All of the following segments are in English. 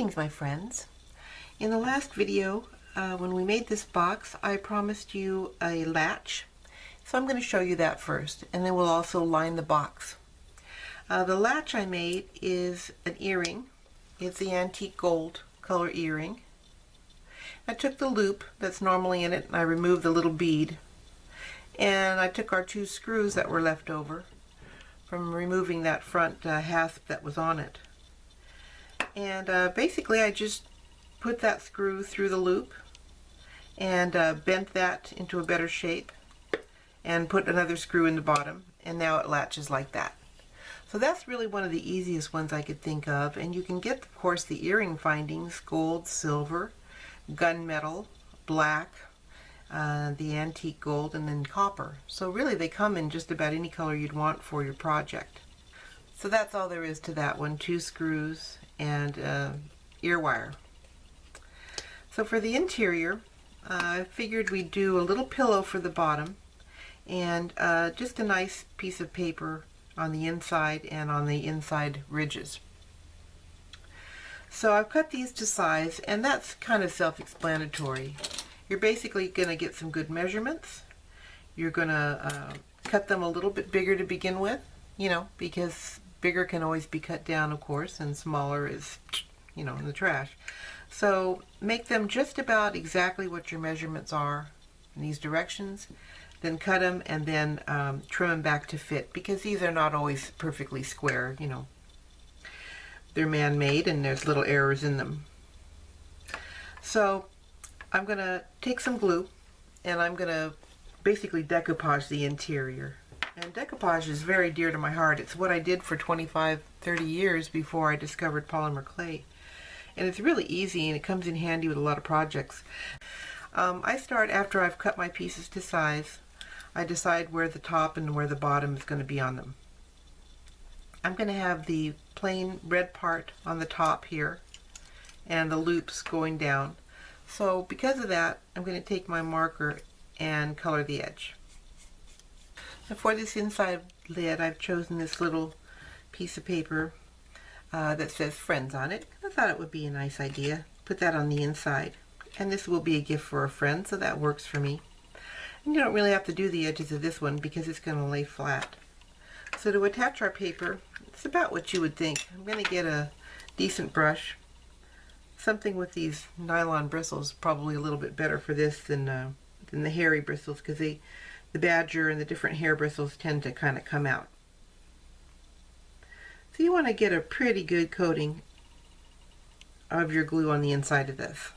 Greetings, my friends. In the last video, when we made this box, I promised you a latch. So I'm going to show you that first, and then we'll also line the box. The latch I made is an earring. It's the antique gold color earring. I took the loop that's normally in it, and I removed the little bead. And I took our two screws that were left over from removing that front hasp that was on it. And basically I just put that screw through the loop and bent that into a better shape and put another screw in the bottom, and now it latches like that. So that's really one of the easiest ones I could think of, and you can get, of course, the earring findings: gold, silver, gunmetal, black, the antique gold, and then copper. So really they come in just about any color you'd want for your project. So that's all there is to that one: two screws and ear wire. So for the interior, I figured we'd do a little pillow for the bottom and just a nice piece of paper on the inside and on the inside ridges. So I've cut these to size, and that's kind of self-explanatory. You're basically going to get some good measurements. You're going to cut them a little bit bigger to begin with, because bigger can always be cut down, of course, and smaller is, in the trash. So make them just about exactly what your measurements are in these directions, then cut them, and then trim them back to fit, because these are not always perfectly square, They're man-made and there's little errors in them. So I'm going to take some glue and I'm going to basically decoupage the interior. And decoupage is very dear to my heart. It's what I did for 25, 30 years before I discovered polymer clay. And it's really easy, and it comes in handy with a lot of projects. I start after I've cut my pieces to size. I decide where the top and where the bottom is going to be on them. I'm going to have the plain red part on the top here and the loops going down. So because of that, I'm going to take my marker and color the edge. And for this inside lid, I've chosen this little piece of paper that says Friends on it. I thought it would be a nice idea. Put that on the inside. And this will be a gift for a friend, so that works for me. And you don't really have to do the edges of this one because it's going to lay flat. So to attach our paper, it's about what you would think. I'm going to get a decent brush. Something with these nylon bristles, probably a little bit better for this than the hairy bristles, because the badger and the different hair bristles tend to kind of come out. So you want to get a pretty good coating of your glue on the inside of this.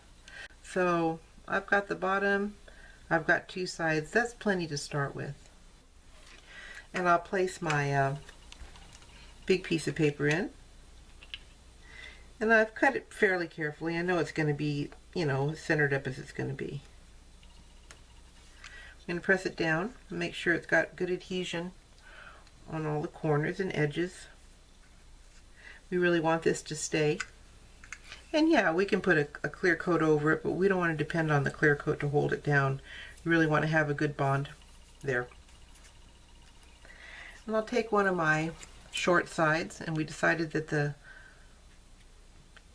So I've got the bottom, I've got two sides. That's plenty to start with. And I'll place my big piece of paper in. And I've cut it fairly carefully. I know it's going to be, centered up as it's going to be. I'm going to press it down and make sure it's got good adhesion on all the corners and edges. We really want this to stay. And yeah, we can put a clear coat over it, but we don't want to depend on the clear coat to hold it down. We really want to have a good bond there. And I'll take one of my short sides, and we decided that the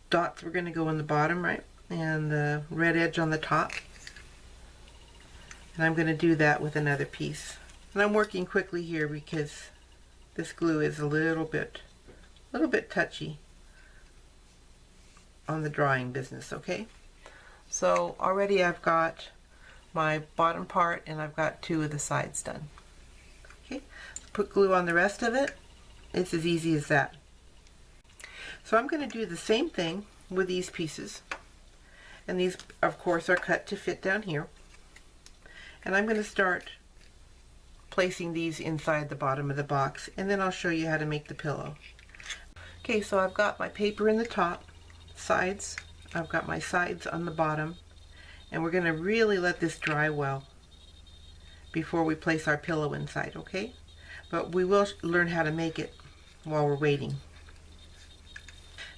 dots were going to go on the bottom, right? And the red edge on the top. And I'm going to do that with another piece. And I'm working quickly here because this glue is a little bit touchy on the drawing business, okay? So already I've got my bottom part and I've got two of the sides done. Okay, put glue on the rest of it. It's as easy as that. So I'm going to do the same thing with these pieces. And these, of course, are cut to fit down here. And I'm going to start placing these inside the bottom of the box, and then I'll show you how to make the pillow. Okay, so I've got my paper in the top, sides, I've got my sides on the bottom, and we're going to really let this dry well before we place our pillow inside, okay? But we will learn how to make it while we're waiting.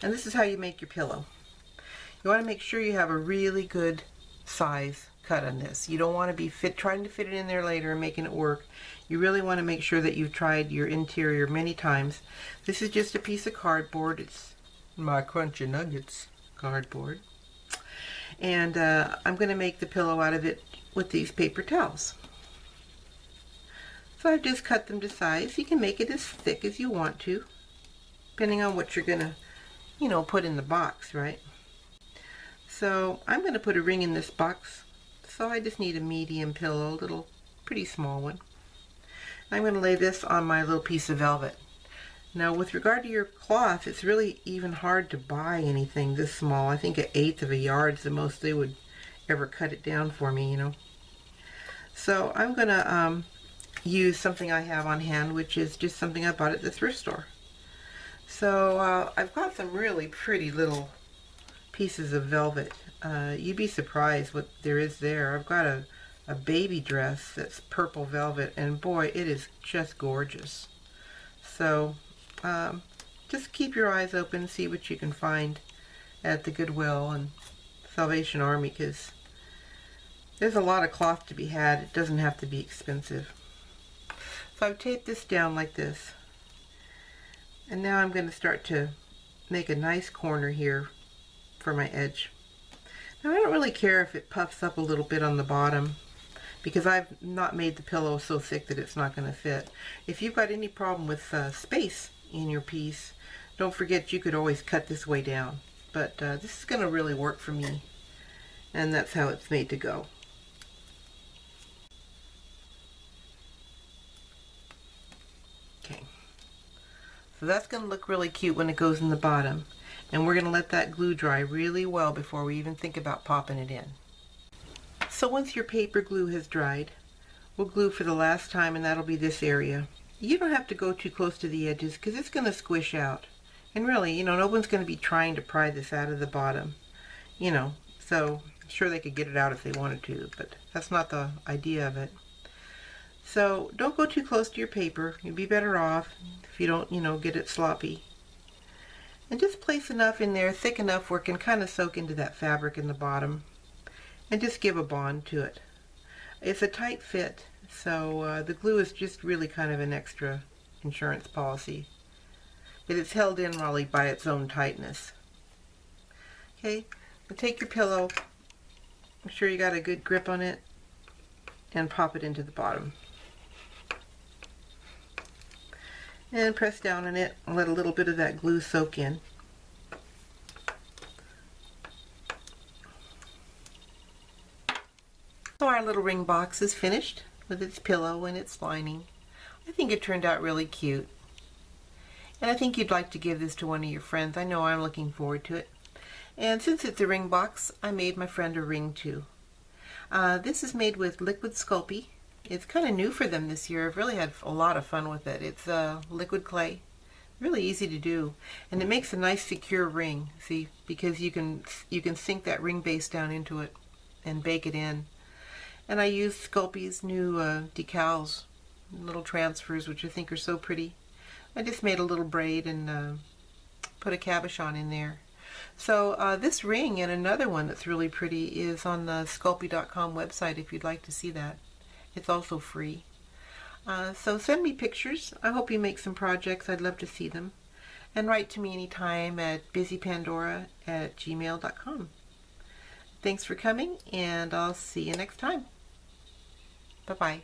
And this is how you make your pillow. You want to make sure you have a really good size cut on this. You don't want to be trying to fit it in there later and making it work. You really want to make sure that you've tried your interior many times. This is just a piece of cardboard. It's my crunchy nuggets. cardboard. And I'm going to make the pillow out of it with these paper towels. So I've just cut them to size. You can make it as thick as you want to, depending on what you're going to, put in the box, right? So I'm going to put a ring in this box. So I just need a medium pillow, a little, pretty small one. I'm going to lay this on my little piece of velvet. Now with regard to your cloth, it's really even hard to buy anything this small. I think 1/8 of a yard is the most they would ever cut it down for me, So I'm going to use something I have on hand, which is just something I bought at the thrift store. So I've got some really pretty little pieces of velvet. You'd be surprised what there is there. I've got a baby dress that's purple velvet, and boy, it is just gorgeous. So just keep your eyes open, see what you can find at the Goodwill and Salvation Army, because there's a lot of cloth to be had. It doesn't have to be expensive. So I've taped this down like this, and now I'm going to start to make a nice corner here for my edge. Now I don't really care if it puffs up a little bit on the bottom, because I've not made the pillow so thick that it's not going to fit. If you've got any problem with space in your piece, don't forget you could always cut this way down. But this is going to really work for me, and that's how it's made to go. Okay, so that's going to look really cute when it goes in the bottom, and we're going to let that glue dry really well before we even think about popping it in. So once your paper glue has dried, we'll glue for the last time, and that'll be this area. You don't have to go too close to the edges because it's going to squish out. And really, no one's going to be trying to pry this out of the bottom, so I'm sure they could get it out if they wanted to, but that's not the idea of it. So don't go too close to your paper. You'd be better off if you don't, get it sloppy. And just place enough in there, thick enough where it can kind of soak into that fabric in the bottom, and just give a bond to it. It's a tight fit, so the glue is just really kind of an extra insurance policy. But it's held in really by its own tightness. Okay, now take your pillow, make sure you got a good grip on it, and pop it into the bottom. And press down on it and let a little bit of that glue soak in. So our little ring box is finished with its pillow and its lining. I think it turned out really cute. And I think you'd like to give this to one of your friends. I know I'm looking forward to it. And since it's a ring box, I made my friend a ring too. This is made with liquid Sculpey. It's kind of new for them this year. I've really had a lot of fun with it. It's liquid clay. Really easy to do. And it makes a nice secure ring, see, because you can sink that ring base down into it and bake it in. And I used Sculpey's new decals, little transfers, which I think are so pretty. I just made a little braid and put a cabochon in there. So this ring and another one that's really pretty is on the Sculpey.com website if you'd like to see that. It's also free. So send me pictures. I hope you make some projects. I'd love to see them. And write to me anytime at busypandora@gmail.com. Thanks for coming, and I'll see you next time. Bye-bye.